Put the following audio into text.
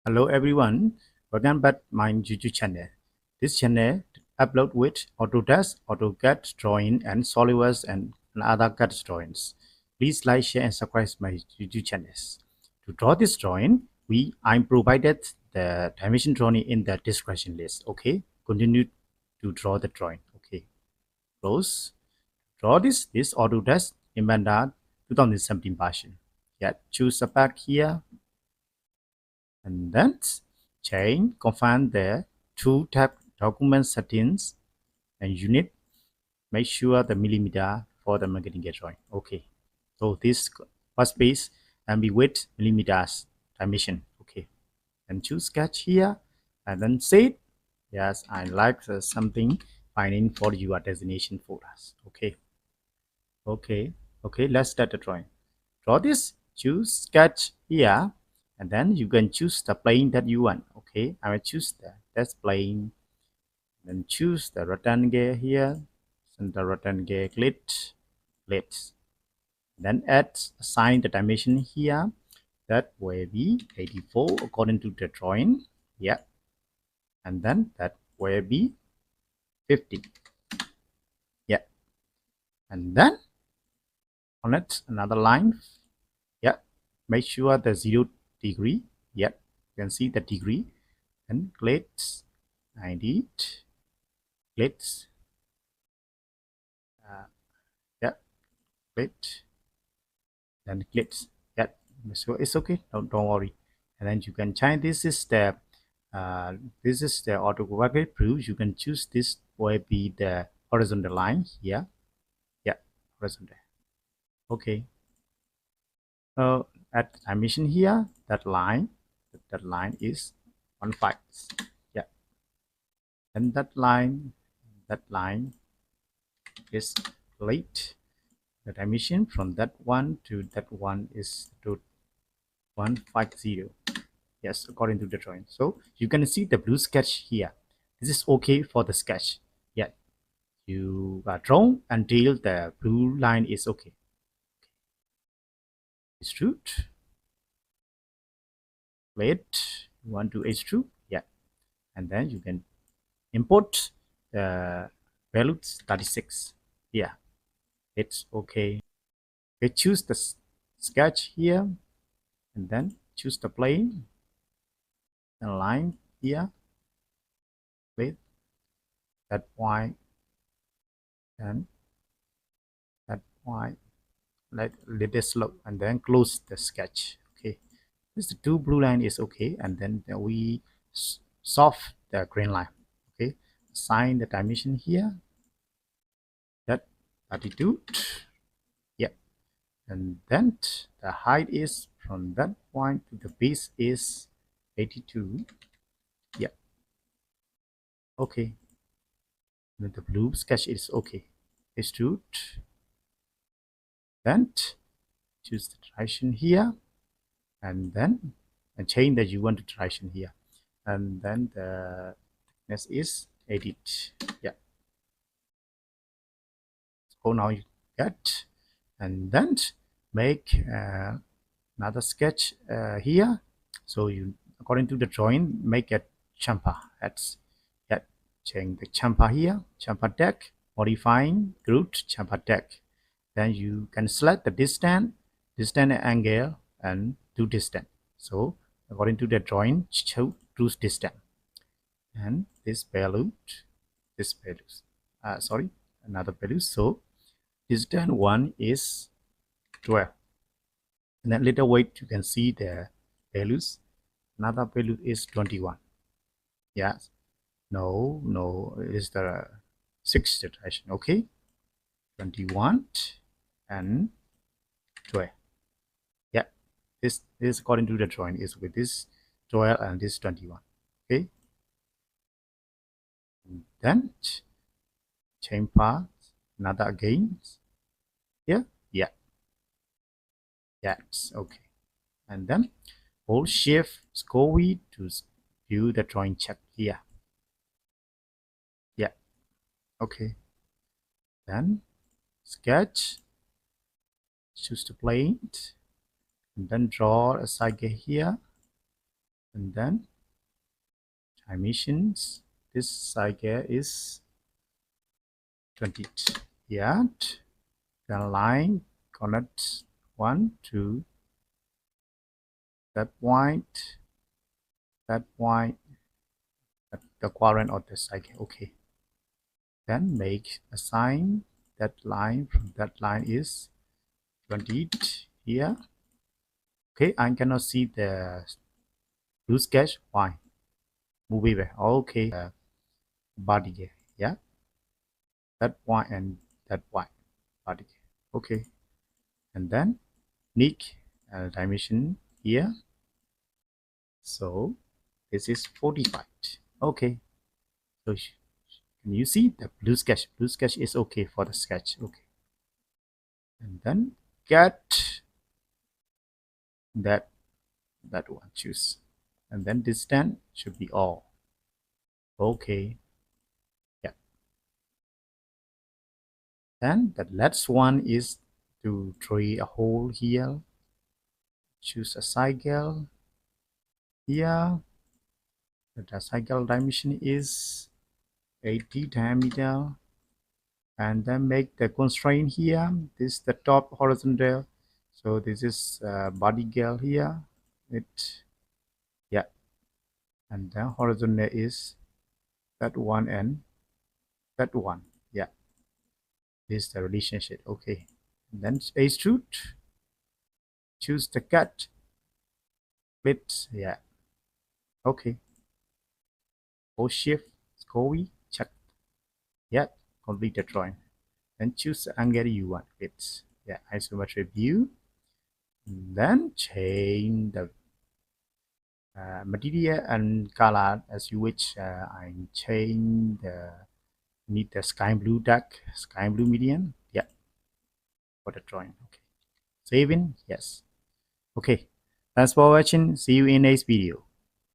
Hello everyone, welcome back my YouTube channel. This channel upload with Autodesk, AutoCAD drawing and SolidWorks and other CAD drawings. Please like, share and subscribe my YouTube channels. To draw this drawing, I provided the dimension drawing in the description list. Okay, continue to draw the drawing. Okay, close. Draw this Autodesk Inventor 2017 version. Yeah, choose a pack here and then confine the two tab document settings and unit. Make sure the millimeter for the magnetic drawing. Okay, so this first base and be with millimeters dimension. Okay, and choose sketch here and then save. Yes, I like something finding for your destination folders. Okay, let's start the drawing. Draw this, choose sketch here, and then you can choose the plane that you want. Okay, I will choose the test plane, then choose the rectangle here, center rectangle, click, then assign the dimension here. That will be 84 according to the drawing. Yeah, and then that will be 50. Yeah, and then connect another line. Yeah, make sure the 0 degree. Yeah, you can see the degree. And clicks 90, clicks, yeah, click, then clicks. Yeah, so it's okay. Don't worry. And then you can change. This is the orthographic proof. You can choose this will be the horizontal line here. Yeah, horizontal. Okay. So at dimension here, that line is 1.5. Yeah, and that line is late. The dimension from that one to that one is to 150. Yes, according to the drawing. So you can see the blue sketch here. This is okay for the sketch. Yeah, you draw until the blue line is okay. Extrude. Wait, you want to extrude? Yeah, and then you can import the values 36. Yeah, it's okay. Okay, choose the sketch here and then choose the plane and line here with that point and that point. Let it slope and then close the sketch. Okay, this two blue line is okay, and then we soft the green line. Okay, assign the dimension here. That 32. Yeah, and then the height is from that point to the base is 82. Yeah, okay. Then the blue sketch is okay. Extrude. Then choose the direction here, and then change that you want the direction here, and then the thickness is edit. Yeah, so now you get, and then make another sketch here. So you, according to the drawing, make a chamfer. That's yeah, change the chamfer here, chamfer deck, modifying group chamfer deck. Then you can select the distance angle and do distance. So according to the drawing, choose distance and this value, sorry, another value. So distance 1 is 12, and then later wait you can see the values. Another value is 21. Yes, no, it is the sixth iteration. Okay, 21 and 12. Yeah, this is according to the drawing is with this 12 and this 21. Okay, and then change path, another again. Yeah, yes, okay, and then hold shift scroll wheel to view the drawing check here. Yeah, okay, then sketch, choose the plane, and then draw a cycle here, and then dimensions. This cycle is 20. Yeah, the line connects 1 to that point, that point, the quadrant of the cycle. Okay. Then make assign that line from that line is 20 here. Okay, I cannot see the blue sketch. Why? Move it. Okay, body here. Yeah, that point and that point body. Okay, and then need dimension here. So this is 45. Okay, so can you see the blue sketch? Blue sketch is okay for the sketch. Okay, and then get that one, choose, and then distance should be all. Okay, yeah. Then the last one is to drill a hole here. Choose a cycle here. The cycle dimension is 80 diameter, and then make the constraint here. This is the top horizontal, so this is body girl here. It, yeah, and then horizontal is that one and that one. Yeah, this is the relationship. Okay, and then extrude. Choose the cut bit. Yeah, okay. Hold shift, SCOBY, check. Yeah, complete the drawing. Then choose the angle you want. It's, yeah, isometric view. Then change the material and color as you wish. I change the, need the sky blue dark, sky blue medium. Yeah, for the drawing. Okay, saving. Yes. Okay, thanks for watching. See you in next video.